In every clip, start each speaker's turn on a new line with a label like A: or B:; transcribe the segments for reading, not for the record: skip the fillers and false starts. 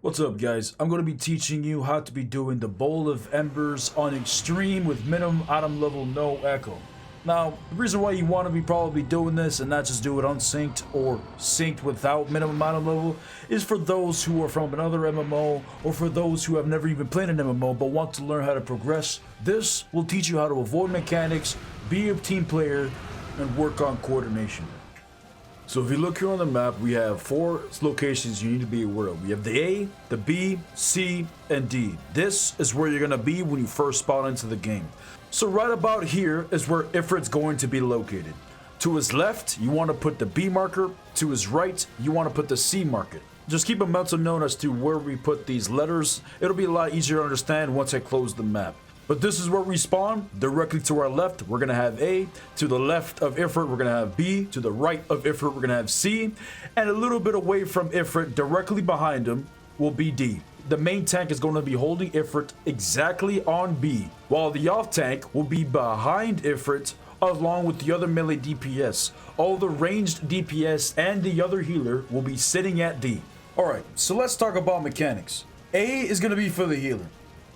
A: What's up, guys? I'm going to be teaching you how to be doing the Bowl of Embers on extreme with minimum item level, no echo. Now, the reason why you want to be probably doing this and not just do it unsynced or synced without minimum item level is for those who are from another MMO or for those who have never even played an MMO but want to learn how to progress. This will teach you how to avoid mechanics, be a team player, and work on coordination. So if you look here on the map, we have 4 locations you need to be aware of. We have the A, the B, C, and D. This is where you're going to be when you first spawn into the game. So right about here is where Ifrit's going to be located. To his left, you want to put the B marker. To his right, you want to put the C marker. Just keep a mental note as to where we put these letters. It'll be a lot easier to understand once I close the map. But this is where we spawn. Directly to our left, we're going to have A. To the left of Ifrit, we're going to have B. To the right of Ifrit, we're going to have C. And a little bit away from Ifrit, directly behind him, will be D. The main tank is going to be holding Ifrit exactly on B, while the off tank will be behind Ifrit along with the other melee DPS. All the ranged DPS and the other healer will be sitting at D. Alright, so let's talk about mechanics. A is going to be for the healer.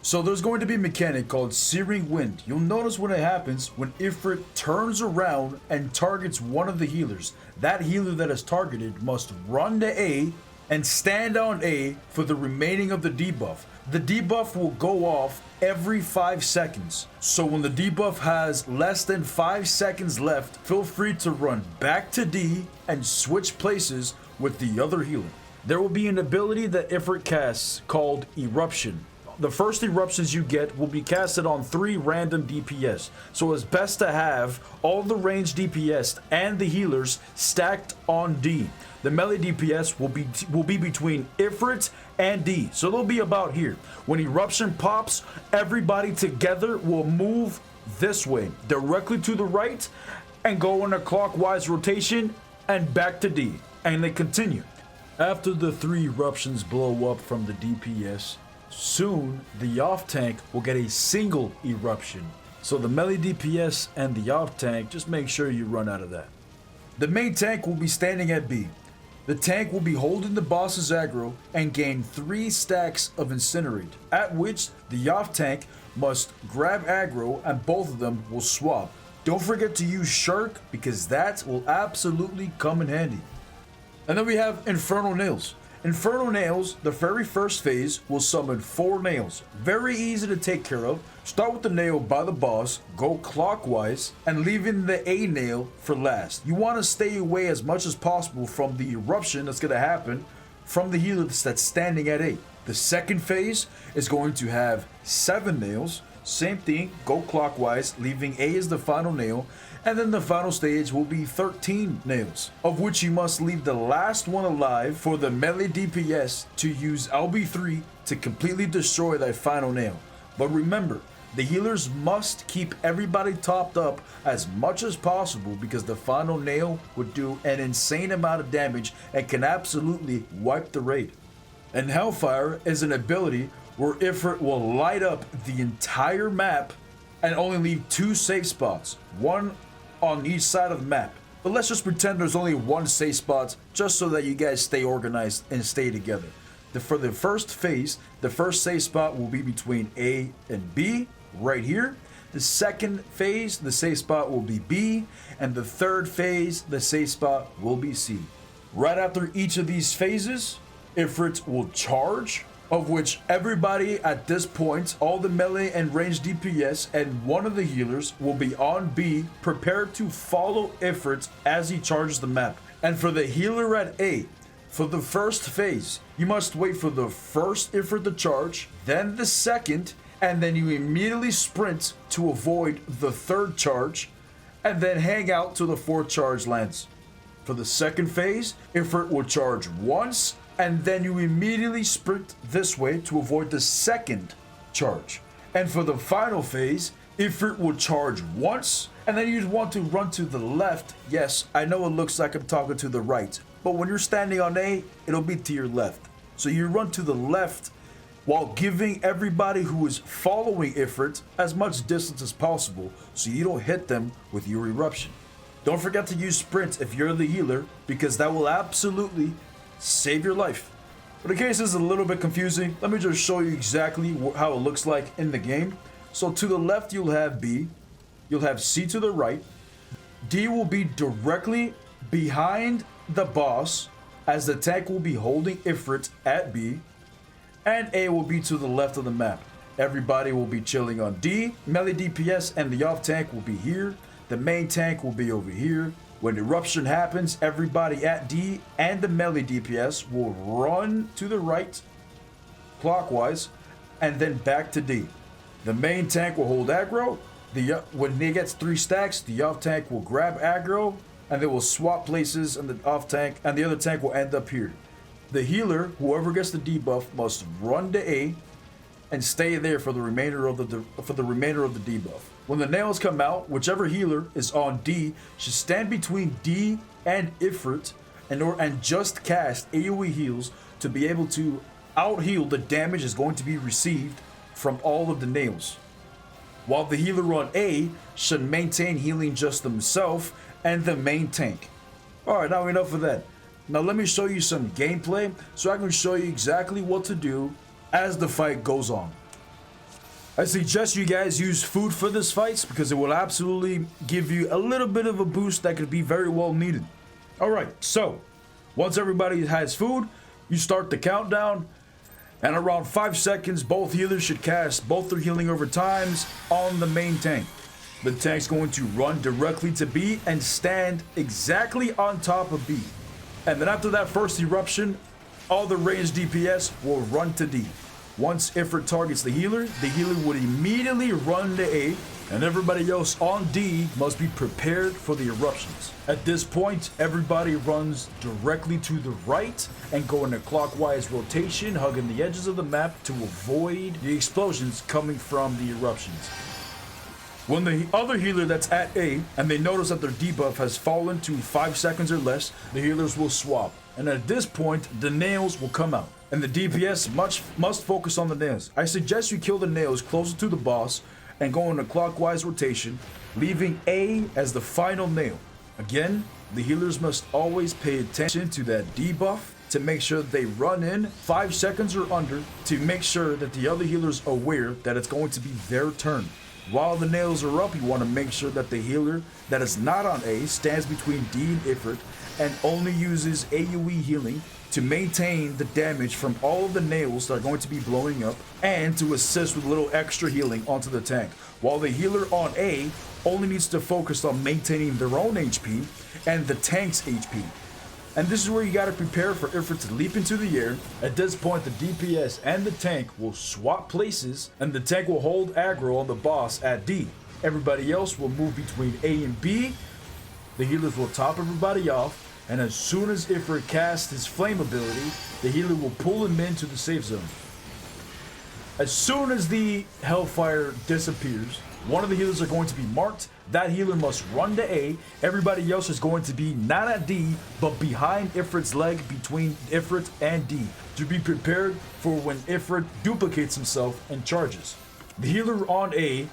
A: So there's going to be a mechanic called Searing Wind. You'll notice when it happens, when Ifrit turns around and targets one of the healers, that healer that is targeted must run to A and stand on A for the remaining of the debuff. The debuff will go off every 5 seconds. So when the debuff has less than 5 seconds left, feel free to run back to D and switch places with the other healer. There will be an ability that Ifrit casts called Eruption. The first eruptions you get will be casted on 3 random DPS, so it's best to have all the ranged DPS and the healers stacked on D. The melee DPS will be between Ifrit and D, so they'll be about here. When eruption pops, everybody together will move this way, directly to the right, and go in a clockwise rotation and back to D, and they continue. After the 3 eruptions blow up from the DPS, soon, the off tank will get a single eruption. So the melee DPS and the off tank, just make sure you run out of that. The main tank will be standing at B. The tank will be holding the boss's aggro and gain 3 stacks of Incinerate, at which the off tank must grab aggro and both of them will swap. Don't forget to use Shark because that will absolutely come in handy. And then we have Infernal Nails. Infernal Nails, the very first phase, will summon 4 nails. Very easy to take care of. Start with the nail by the boss, go clockwise, and leaving the A nail for last. You want to stay away as much as possible from the eruption that's going to happen from the healer that's standing at A. The second phase is going to have 7 nails. Same thing, go clockwise, leaving A as the final nail. And then the final stage will be 13 nails, of which you must leave the last one alive for the melee DPS to use LB3 to completely destroy that final nail. But remember, the healers must keep everybody topped up as much as possible because the final nail would do an insane amount of damage and can absolutely wipe the raid. And Hellfire is an ability where Ifrit will light up the entire map and only leave 2 safe spots, one on each side of the map. But let's just pretend there's only 1 safe spot just so that you guys stay organized and stay together. For the first phase, the first safe spot will be between A and B, right here. The second phase, the safe spot will be B, and the third phase, the safe spot will be C. Right after each of these phases, Ifrit will charge, of which everybody at this point, all the melee and ranged DPS and one of the healers will be on B, prepared to follow Ifrit as he charges the map. And for the healer at A, for the first phase, you must wait for the first Ifrit to charge, then the second, and then you immediately sprint to avoid the third charge, and then hang out till the 4th charge lands. For the second phase, Ifrit will charge once, and then you immediately sprint this way to avoid the second charge. And for the final phase, Ifrit will charge once, and then you want to run to the left. Yes, I know it looks like I'm talking to the right, but when you're standing on A, it'll be to your left. So you run to the left while giving everybody who is following Ifrit as much distance as possible so you don't hit them with your eruption. Don't forget to use sprint if you're the healer because that will absolutely save your life. But in case this is a little bit confusing, let me just show you exactly how it looks like in the game. So to the left, you'll have B. You'll have C to the right. D will be directly behind the boss, as the tank will be holding Ifrit at B. And A will be to the left of the map. Everybody will be chilling on D. Melee DPS and the off tank will be here. The main tank will be over here. When eruption happens, everybody at D and the melee DPS will run to the right clockwise and then back to D. The main tank will hold aggro. When it gets 3 stacks, the off tank will grab aggro and they will swap places, and the off tank and the other tank will end up here. The healer, whoever gets the debuff, must run to A and stay there for the remainder of the debuff. When the nails come out, whichever healer is on D should stand between D and Ifrit and just cast AoE heals to be able to out-heal the damage is going to be received from all of the nails. While the healer on A should maintain healing just themselves and the main tank. Alright, now enough of that. Now let me show you some gameplay so I can show you exactly what to do as the fight goes on. I suggest you guys use food for this fight because it will absolutely give you a little bit of a boost that could be very well needed. Alright, so once everybody has food, you start the countdown, and around 5 seconds both healers should cast both their healing over times on the main tank. The tank's going to run directly to B and stand exactly on top of B. And then after that first eruption, all the ranged DPS will run to D. Once Ifrit targets the healer would immediately run to A, and everybody else on D must be prepared for the eruptions. At this point, everybody runs directly to the right and go in a clockwise rotation, hugging the edges of the map to avoid the explosions coming from the eruptions. When the other healer that's at A and they notice that their debuff has fallen to 5 seconds or less, the healers will swap. And at this point, the nails will come out. And the DPS must focus on the nails. I suggest you kill the nails closer to the boss and go in a clockwise rotation, leaving A as the final nail. Again, the healers must always pay attention to that debuff to make sure that they run in 5 seconds or under to make sure that the other healer's aware that it's going to be their turn. While the nails are up, you want to make sure that the healer that is not on A stands between D and Ifrit and only uses AoE healing to maintain the damage from all of the nails that are going to be blowing up and to assist with a little extra healing onto the tank. While the healer on A only needs to focus on maintaining their own HP and the tank's HP. And this is where you gotta prepare for Ifrit to leap into the air. At this point, the DPS and the tank will swap places, and the tank will hold aggro on the boss at D. Everybody else will move between A and B. The healers will top everybody off, and as soon as Ifrit casts his flame ability, the healer will pull him into the safe zone. As soon as the Hellfire disappears, one of the healers are going to be marked. That healer must run to A. Everybody else is going to be not at D, but behind Ifrit's leg between Ifrit and D, to be prepared for when Ifrit duplicates himself and charges. The healer on A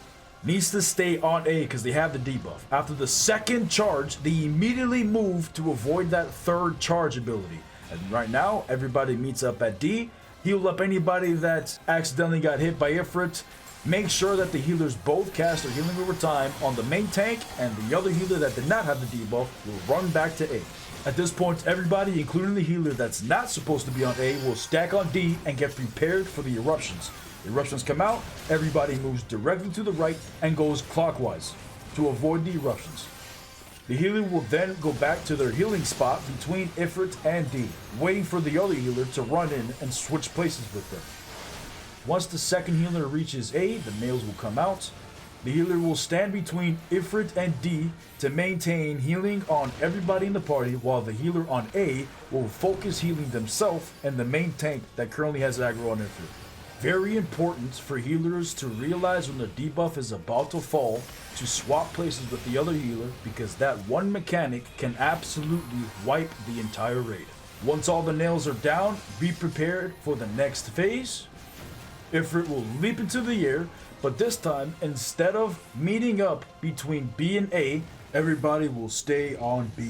A: needs to stay on A because they have the debuff. After the second charge, they immediately move to avoid that third charge ability. And right now, everybody meets up at D. Heal up anybody that accidentally got hit by Ifrit. Make sure that the healers both cast their healing over time on the main tank, and the other healer that did not have the debuff will run back to A. At this point, everybody, including the healer that's not supposed to be on A, will stack on D and get prepared for the eruptions. The eruptions come out, everybody moves directly to the right and goes clockwise to avoid the eruptions. The healer will then go back to their healing spot between Ifrit and D, waiting for the other healer to run in and switch places with them. Once the second healer reaches A, the nails will come out. The healer will stand between Ifrit and D to maintain healing on everybody in the party, while the healer on A will focus healing themselves and the main tank that currently has aggro on Ifrit. Very important for healers to realize when the debuff is about to fall to swap places with the other healer, because that one mechanic can absolutely wipe the entire raid. Once all the nails are down, be prepared for the next phase. Ifrit will leap into the air, but this time, instead of meeting up between B and A, everybody will stay on B.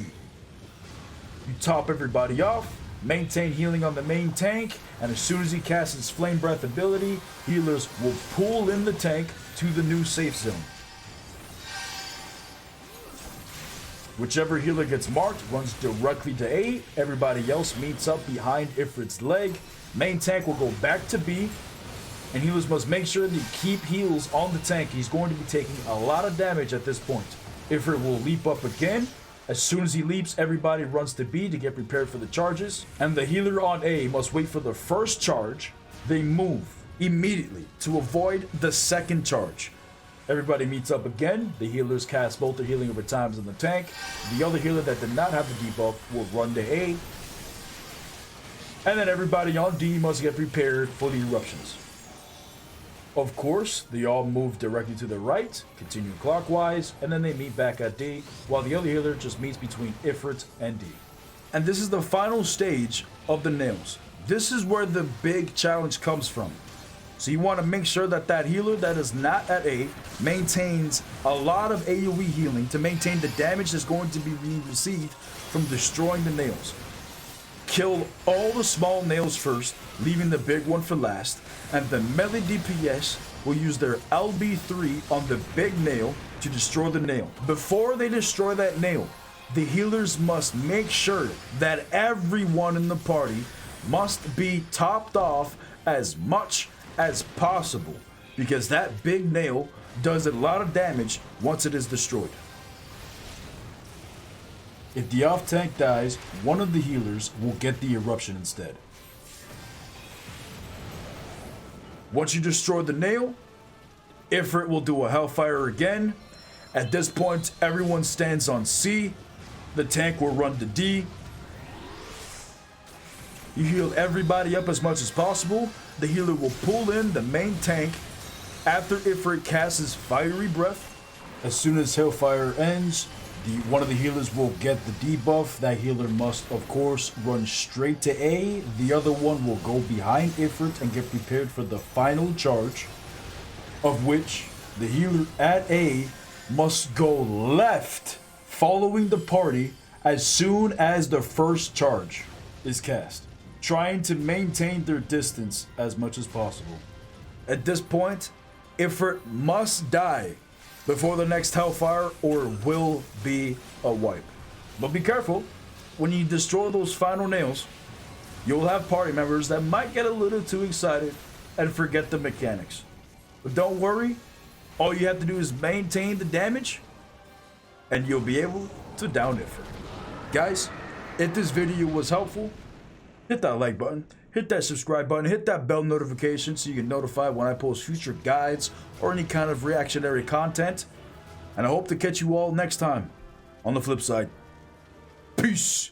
A: You top everybody off, maintain healing on the main tank, and as soon as he casts his Flame Breath ability, healers will pull in the tank to the new safe zone. Whichever healer gets marked runs directly to A, everybody else meets up behind Ifrit's leg. Main tank will go back to B, and healers must make sure they keep heals on the tank. He's going to be taking a lot of damage at this point. Ifrit will leap up again. As soon as he leaps, everybody runs to B to get prepared for the charges. And the healer on A must wait for the first charge. They move immediately to avoid the second charge. Everybody meets up again. The healers cast both their healing over times in the tank. The other healer that did not have the debuff will run to A. And then everybody on D must get prepared for the eruptions. Of course, they all move directly to the right, continue clockwise, and then they meet back at D, while the other healer just meets between Ifrit and D. And this is the final stage of the nails. This is where the big challenge comes from. So you want to make sure that that healer that is not at A maintains a lot of AoE healing to maintain the damage that's going to be being received from destroying the nails. Kill all the small nails first, leaving the big one for last, and the melee DPS will use their LB3 on the big nail to destroy the nail. Before they destroy that nail, the healers must make sure that everyone in the party must be topped off as much as possible, because that big nail does a lot of damage once it is destroyed. If the off tank dies, one of the healers will get the eruption instead. Once you destroy the nail, Ifrit will do a Hellfire again. At this point, everyone stands on C. The tank will run to D. You heal everybody up as much as possible. The healer will pull in the main tank after Ifrit casts his Fiery Breath. As soon as Hellfire ends, one of the healers will get the debuff. That healer must, of course, run straight to A. The other one will go behind Ifrit and get prepared for the final charge, of which the healer at A must go left, following the party as soon as the first charge is cast, trying to maintain their distance as much as possible. At this point, Ifrit must die before the next Hellfire or it will be a wipe. But be careful, when you destroy those final nails, you'll have party members that might get a little too excited and forget the mechanics. But don't worry, all you have to do is maintain the damage and you'll be able to down Ifrit. Guys, if this video was helpful, hit that like button, hit that subscribe button, hit that bell notification so you get notified when I post future guides or any kind of reactionary content. And I hope to catch you all next time on the flip side. Peace.